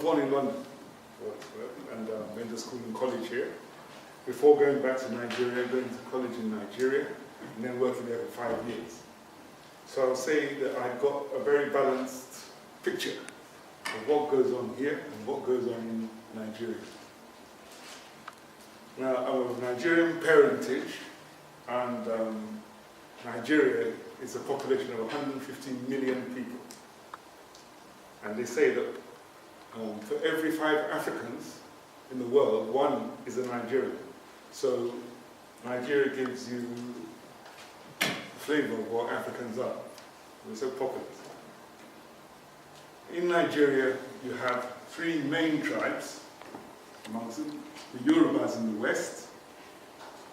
born in London and went to school and college here. Before going back to Nigeria, going to college in Nigeria, and then working there for 5 years. So I'll say that I've got a very balanced picture of what goes on here and what goes on in Nigeria. Now, I'm of Nigerian parentage, and Nigeria is a population of 150 million people. And they say that for every 5 Africans in the world, 1 is a Nigerian. So Nigeria gives you a flavor of what Africans are. We're so populous. In Nigeria, you have 3 main tribes amongst them: the Yorubas in the west,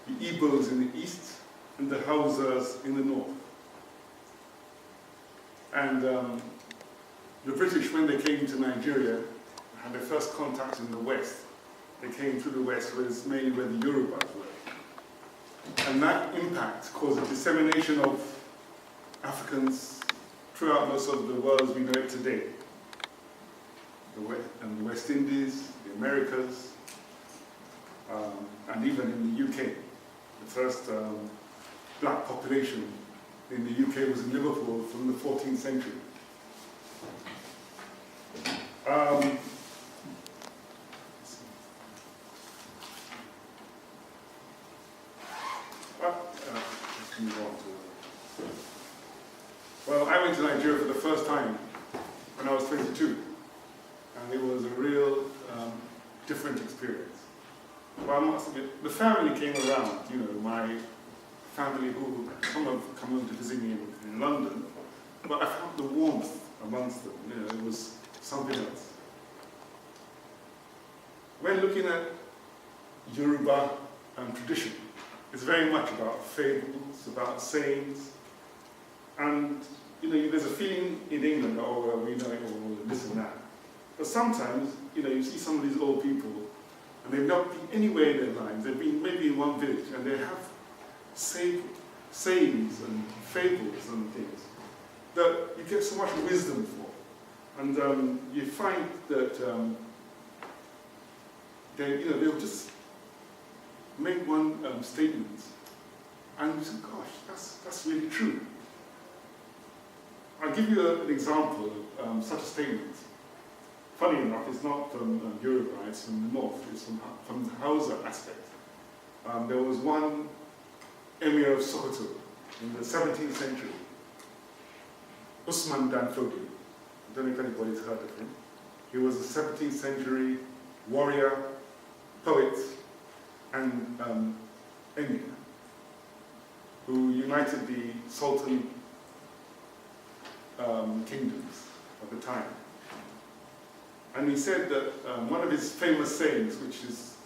the Igbos in the east, and the Hausas in the north. And the British, when they came to Nigeria, had their first contact in the west. They came through the west, where it's mainly where the Yorubas were. And that impact caused a dissemination of Africans throughout most of the world as we know it today. The West Indies, the Americas, and even in the UK. The first black population in the UK was in Liverpool from the 14th century. Let's move on to. Well, I went to Nigeria for the first time when I was 22, and it was a real different experience. Well, I must admit, the family came around. You know, my family who some have come home to visit me in London, but I found the warmth amongst them. You know, it was something else. When looking at Yoruba tradition, it's very much about fables, about sayings, and you know, there's a feeling in England that, oh, well, we know it all, this and that. But sometimes, you know, you see some of these old people, and they've not been anywhere in their lives. They've been maybe in one village, and they have sayings and fables and things that you get so much wisdom for. And you find that they'll just make one statement, and you say, gosh, that's really true. I'll give you an example of such a statement. Funny enough, it's not from Yoruba, it's from the north, it's from the Hausa aspect. There was one emir of Sokoto in the 17th century, Usman Dan Fodio. I don't know if anybody's heard of him. He was a 17th century warrior, poet, and emir who united the Sultan kingdoms of the time. And he said that one of his famous sayings, which is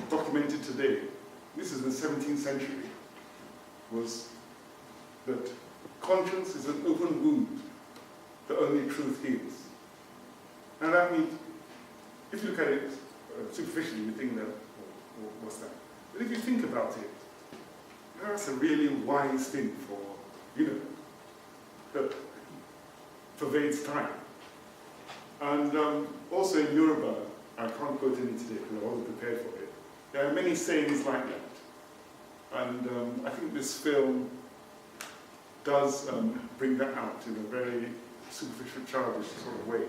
documented today, this is in the 17th century, was that conscience is an open wound that only truth heals. And that means, if you look at it superficially, you think that, what's that? But if you think about it, that's a really wise thing for, you know, that pervades time. And also in Yoruba, I can't quote any today because I wasn't prepared for it. There are many sayings like that. And I think this film does bring that out in a very superficial, childish sort of way.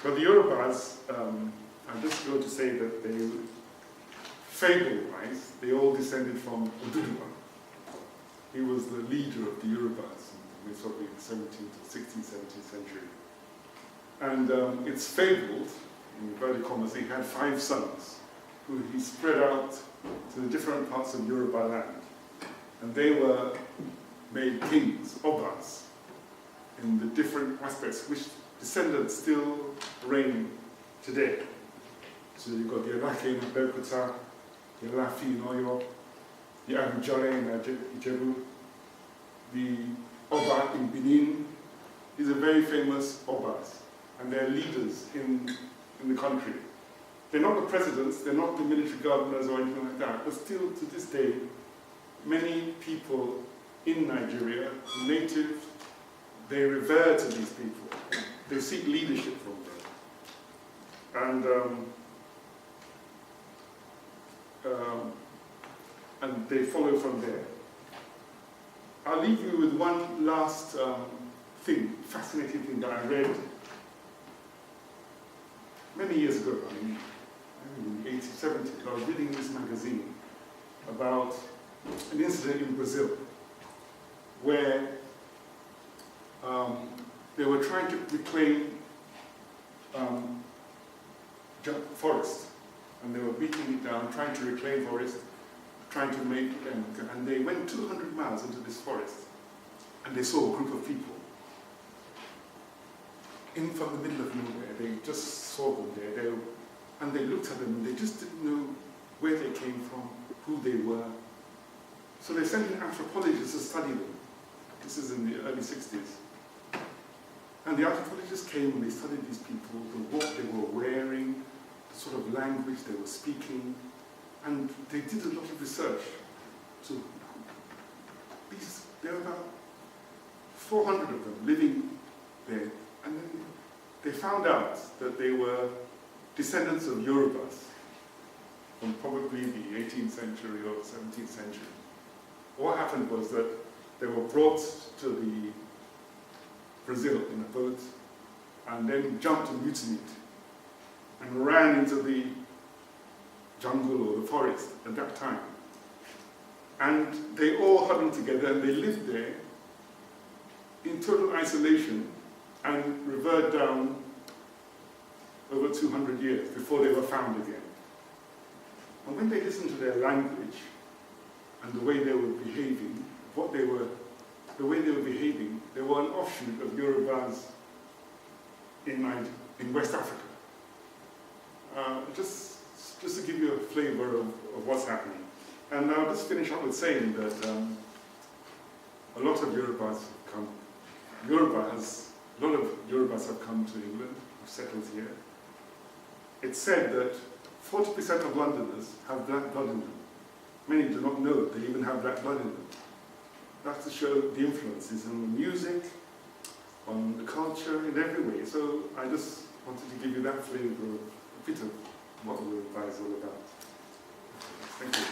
But the Yorubas, I'm just going to say that they, fable-wise, they all descended from Oduduwa. He was the leader of the Yorubas in probably the 17th or 16th, 17th century. And it's fabled, in inverted commas, he had 5 sons who he spread out to the different parts of Yoruba land. And they were made kings, obas, in the different aspects which descendants still reign today. So you've got the Alake in Abeokuta, the Alafi in Oyo, the Awujale in Ijebu, the Oba in Benin. These are very famous obas, and they're leaders in the country. They're not the presidents, they're not the military governors or anything like that, but still to this day, many people in Nigeria, native, they revere to these people. They seek leadership from them. and they follow from there. I'll leave you with one last fascinating thing that I read many years ago, in the 80s, 70s. I was reading this magazine about an incident in Brazil where they were trying to reclaim forest, and they were beating it down, trying to reclaim forest, trying to make, and they went 200 miles into this forest, and they saw a group of people in from the middle of nowhere. They just saw them there, and they looked at them, and they just didn't know where they came from, who they were. So they sent an anthropologist to study them. This is in the early 60s. And the anthropologists came and they studied these people, what they were wearing, the sort of language they were speaking, and they did a lot of research. So there were about 400 of them living there, and then they found out that they were descendants of Yorubas from probably the 18th century or 17th century. What happened was that they were brought to Brazil in a boat, and then jumped and mutinied, and ran into the jungle or the forest at that time. And they all huddled together, and they lived there in total isolation and revered down over 200 years before they were found again. And when they listened to their language and the way they were behaving, the way they were behaving, they were an offshoot of Yorubas in West Africa. Just to give you a flavor of what's happening. And I'll just finish up with saying that a lot of Yorubas have come. A lot of Yorubas have come to England, have settled here. It's said that 40% of Londoners have black blood in them. Many do not know they even have black blood in them. That's to show the influences in the music, on the culture, in every way. So I just wanted to give you that flavor, a bit of what Yoruba is all about. Thank you.